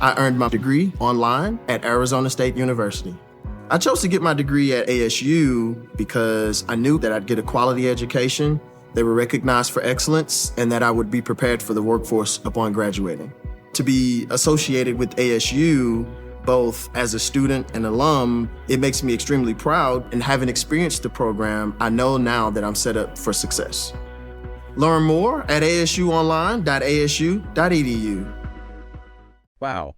I earned my degree online at Arizona State University. I chose to get my degree at ASU because I knew that I'd get a quality education, they were recognized for excellence, and that I would be prepared for the workforce upon graduating. To be associated with ASU, both as a student and alum, it makes me extremely proud, and having experienced the program, I know now that I'm set up for success. Learn more at asuonline.asu.edu. Wow.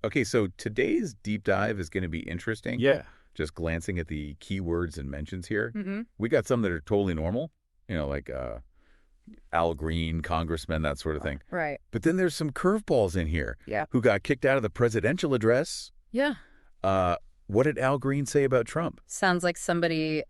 Okay, so today's deep dive is going to be interesting. Yeah. Just glancing at the keywords and mentions here. Mm-hmm. We got some that are totally normal, like Al Green, Congressman, that sort of thing. Right. But then there's some curveballs in here. Yeah. Who got kicked out of the presidential address. Yeah. What did Al Green say about Trump? Sounds like somebody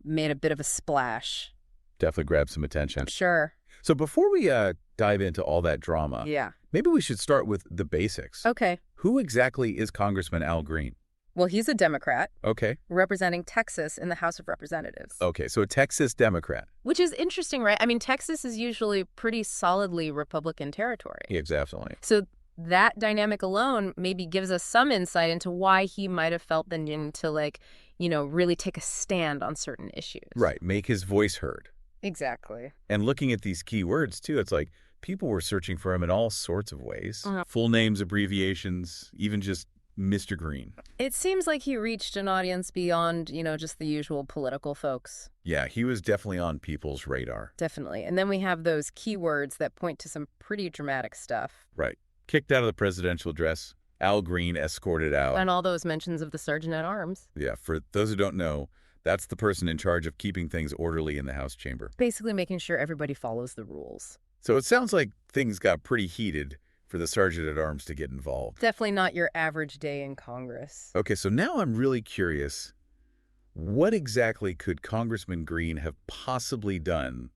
made a bit of a splash. Definitely grabbed some attention. Sure. So before we dive into all that drama, Yeah. maybe we should start with the basics. Okay. Who exactly is Congressman Al Green? Well, he's a Democrat Okay. representing Texas in the House of Representatives. Okay, so a Texas Democrat. Which is interesting, right? I mean, Texas is usually pretty solidly Republican territory. Yeah, exactly. So that dynamic alone maybe gives us some insight into why he might have felt the need to, really take a stand on certain issues. Right, make his voice heard. Exactly. And looking at these keywords, too, it's like people were searching for him in all sorts of ways. Full names, abbreviations, even just Mr. Green. It seems like he reached an audience beyond, just the usual political folks. Yeah, he was definitely on people's radar. Definitely. And then we have those keywords that point to some pretty dramatic stuff. Right. Kicked out of the presidential address. Al Green escorted out. And all those mentions of the sergeant at arms. Yeah, for those who don't know, that's the person in charge of keeping things orderly in the House chamber. Basically making sure everybody follows the rules. So it sounds like things got pretty heated for the sergeant at arms to get involved. Definitely not your average day in Congress. Okay, so now I'm really curious. What exactly could Congressman Green have possibly done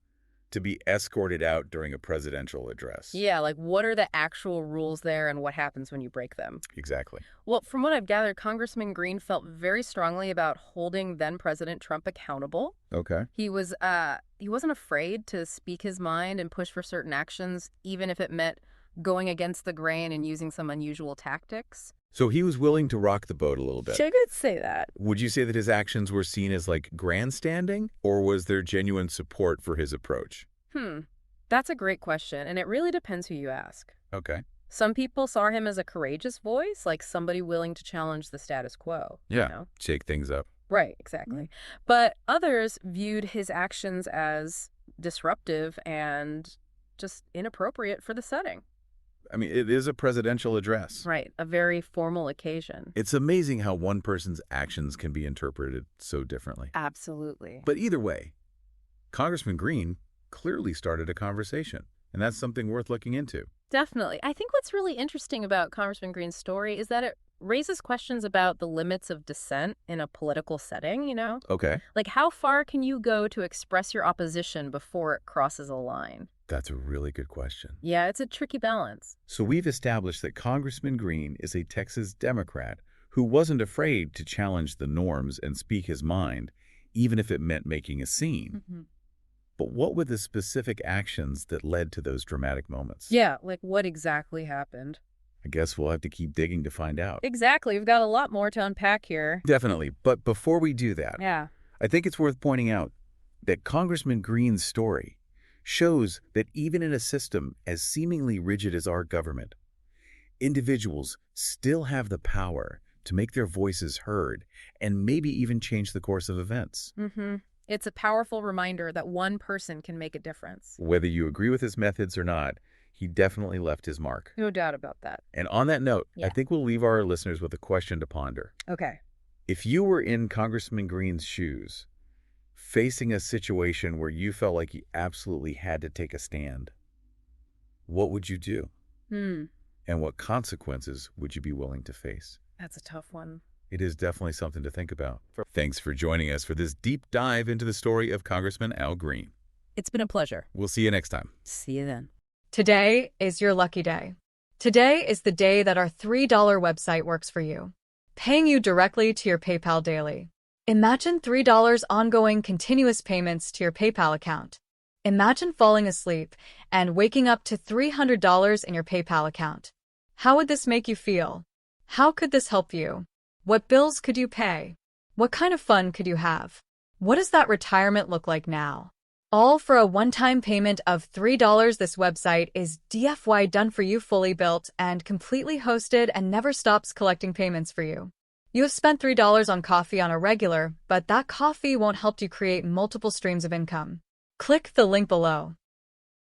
to be escorted out during a presidential address? Yeah, what are the actual rules there and what happens when you break them? Exactly. Well, from what I've gathered, Congressman Green felt very strongly about holding then-President Trump accountable. Okay. He wasn't afraid to speak his mind and push for certain actions, even if it meant going against the grain and using some unusual tactics. So he was willing to rock the boat a little bit. I could say that. Would you say that his actions were seen as grandstanding, or was there genuine support for his approach? That's a great question, and it really depends who you ask. Okay. Some people saw him as a courageous voice, like somebody willing to challenge the status quo. Yeah, shake things up. Right, exactly. But others viewed his actions as disruptive and just inappropriate for the setting. I mean, it is a presidential address. Right, a very formal occasion. It's amazing how one person's actions can be interpreted so differently. Absolutely. But either way, Congressman Green clearly started a conversation, and that's something worth looking into. Definitely. I think what's really interesting about Congressman Green's story is that it raises questions about the limits of dissent in a political setting, Okay. How far can you go to express your opposition before it crosses a line? That's a really good question. Yeah, it's a tricky balance. So we've established that Congressman Green is a Texas Democrat who wasn't afraid to challenge the norms and speak his mind, even if it meant making a scene. Mm-hmm. But what were the specific actions that led to those dramatic moments? Yeah, what exactly happened? I guess we'll have to keep digging to find out. Exactly. We've got a lot more to unpack here. Definitely. But before we do that, Yeah. I think it's worth pointing out that Congressman Green's story shows that even in a system as seemingly rigid as our government, individuals still have the power to make their voices heard and maybe even change the course of events. Mm-hmm. It's a powerful reminder that one person can make a difference. Whether you agree with his methods or not, he definitely left his mark. No doubt about that. And on that note, Yeah. I think we'll leave our listeners with a question to ponder. Okay. If you were in Congressman Green's shoes, facing a situation where you felt like you absolutely had to take a stand, what would you do? And what consequences would you be willing to face? That's a tough one. It is definitely something to think about. Thanks for joining us for this deep dive into the story of Congressman Al Green. It's been a pleasure. We'll see you next time. See you then. Today is your lucky day. Today is the day that our $3 website works for you, paying you directly to your PayPal daily. Imagine $3 ongoing continuous payments to your PayPal account. Imagine falling asleep and waking up to $300 in your PayPal account. How would this make you feel? How could this help you? What bills could you pay? What kind of fun could you have? What does that retirement look like now? All for a one-time payment of $3. This website is DFY done for you, fully built and completely hosted, and never stops collecting payments for you. You have spent $3 on coffee on a regular, but that coffee won't help you create multiple streams of income. Click the link below.